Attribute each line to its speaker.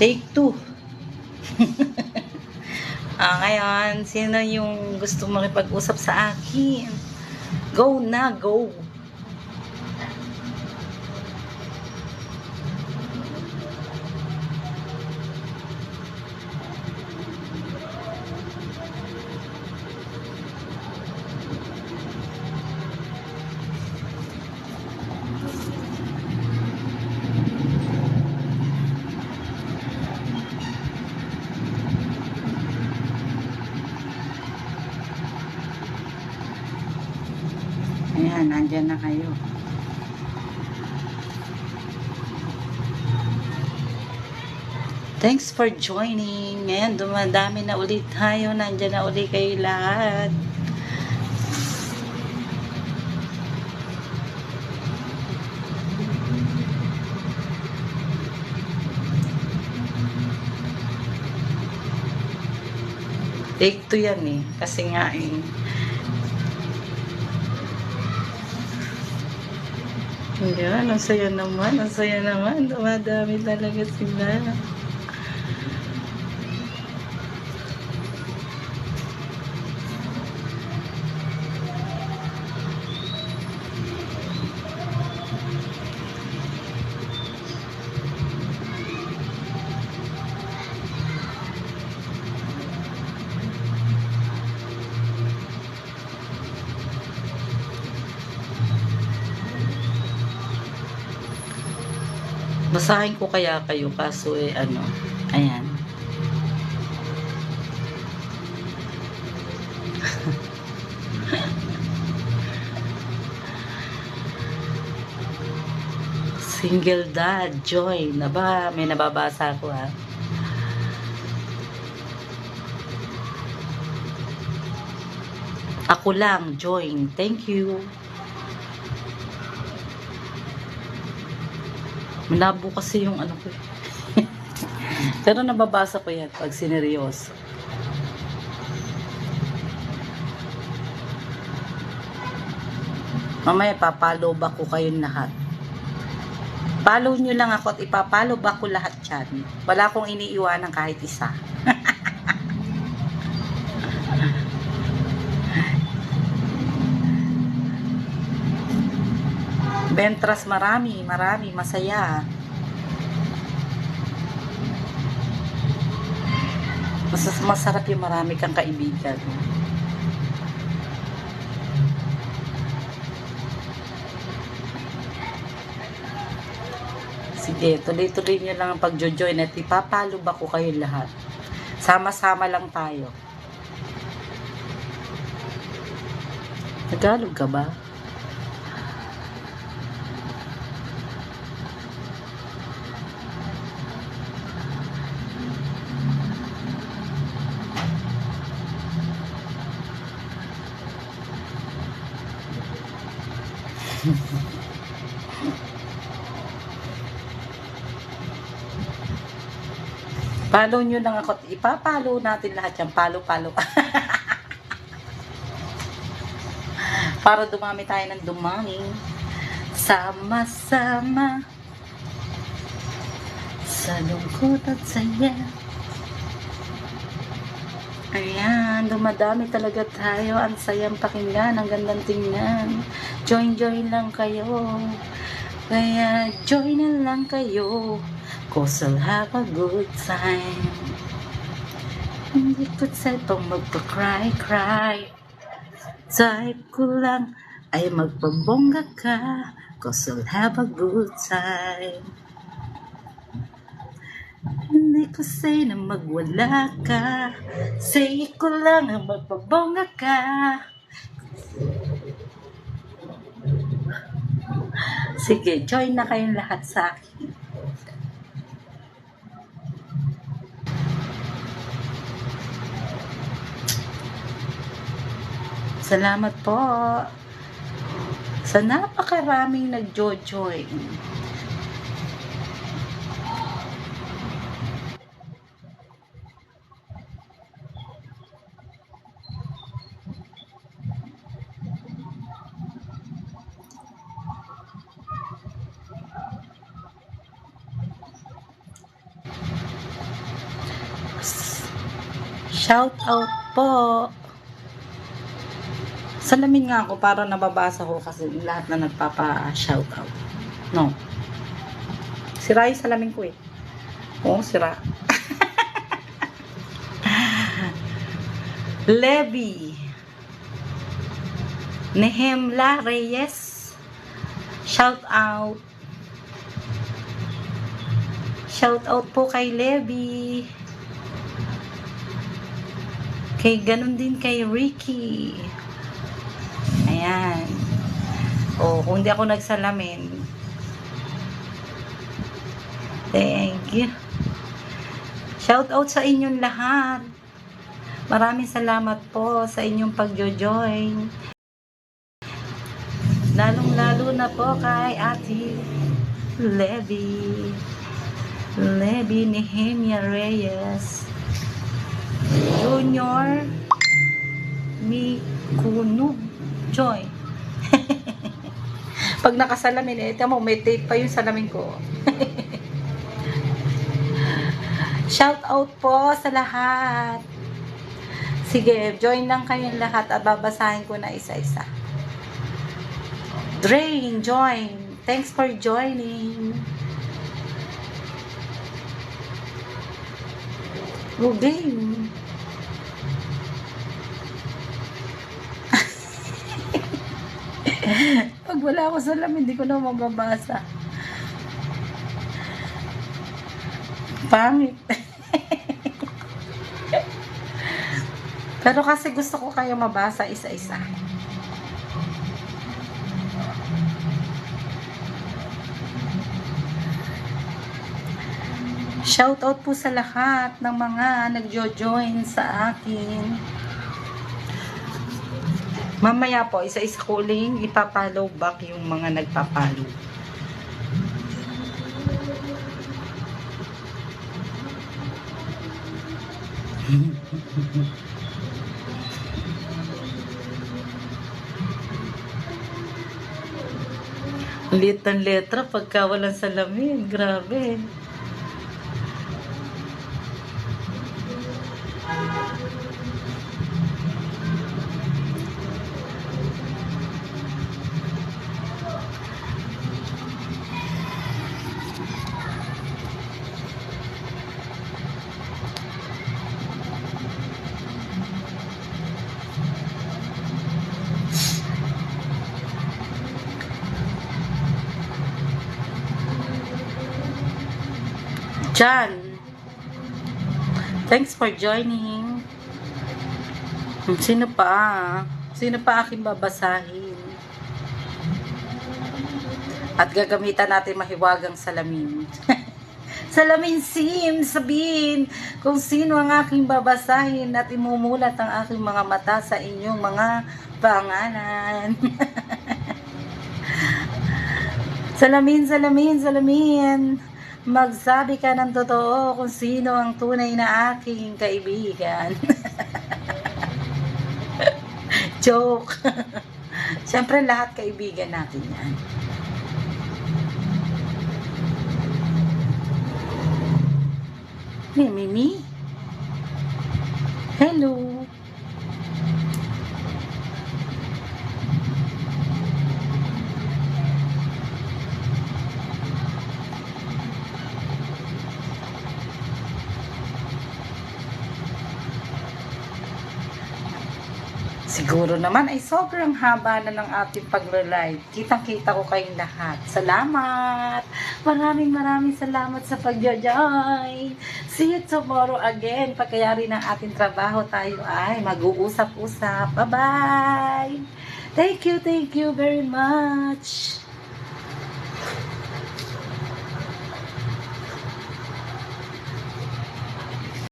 Speaker 1: Take two. Ngayon, sino yung gusto makipag-usap sa akin? Go na, go! Ayan, nandyan na kayo. Thanks for joining. Ngayon, dumadami na ulit tayo. Nandyan na ulit kayo lahat. Take two yan eh. Kasi nga eh. Ayan, ang saya naman. Ang saya naman. Dumadami talaga sila. Basahin ko kaya kayo kaso eh ano, ayan. Single dad, joy. Naba, may nababasa ko ha. Ako lang, join. Thank you. Malabo kasi yung ano ko. Pero nababasa ko yan pag sineryoso. Mamaya papalo ba ko kayong lahat? Follow nyo lang ako at ipapalo ba ko lahat yan? Wala akong iniiwanan kahit isa. Bentras marami, masaya. Masarap yung marami kang kaibigan. Sige, tuloy-tuloy nyo lang ang pag-join at ipapalo ba ko kayo lahat? Sama-sama lang tayo. Tagalog ka ba? Follow nyo lang ako. Ipapalo natin lahat yan. Palo. Para dumami tayo ng dumami. Sama-sama. Sa lungkot at saya. Ayan, dumadami talaga tayo. Ang sayang pakinggan, ang gandang tingnan. Join lang kayo. Kaya join na lang kayo. 'Cause I'll have a good time. Hindi ko cellphone magpa-cry. Type ko lang ay magpabongga ka. 'Cause I'll have a good time. Hindi ko say na magwala ka. Say ko lang ang magpabongga ka. Sige, join na kayong lahat sa akin. Salamat po sa napakaraming nag-join. Shout out po. Salamin nga ako para nababasa ko kasi lahat na nagpapa-shout out. No. Sira yung salamin ko eh. Oo, sira. Levi. Nehemla Reyes. Shout out. Shout out po kay Levi. Kay ganun din kay Ricky. Ayan. O, kung di ako nagsalamin. Thank you. Shout out sa inyong lahat. Maraming salamat po sa inyong pagjo-join. Lalong-lalo na po kay Ate Levi. Levi Nehemia Reyes. Junior Mikuno Joy. Pag nakasalamin eh, tama mo, may tape pa yung salamin ko. Shout out po sa lahat. Sige, join lang kayong lahat at babasahin ko na isa-isa. Drain, join. Thanks for joining. Ruben. Pag wala ako sa lamin, hindi ko na mababasa. Pangit. Pero kasi gusto ko kayo mabasa isa-isa. Shoutout po sa lahat ng mga nagjo-join sa akin. Mamaya po, isa-isa ko uling ipapollow back yung mga nagpapalo. Liit ng letra pagka walang salamin. Grabe. John, thanks for joining. Sino pa? Sino pa aking babasahin? At gagamitan natin mahiwagang salamin. Salamin sim, sabihin kung sino ang aking babasahin at imumulat ang aking mga mata sa inyong mga pangalan. Salamin, salamin, salamin. Magsabi ka ng totoo kung sino ang tunay na aking kaibigan. Joke. Siyempre lahat kaibigan natin yan. Mimi. Hello. Siguro naman ay sobrang haba na ng ating pagla-live. Kitang-kita ko kayong lahat. Salamat! Maraming salamat sa pag-join. See you tomorrow again. Pagkayari ng ating trabaho, tayo ay mag-uusap-usap. Bye-bye! Thank you very much!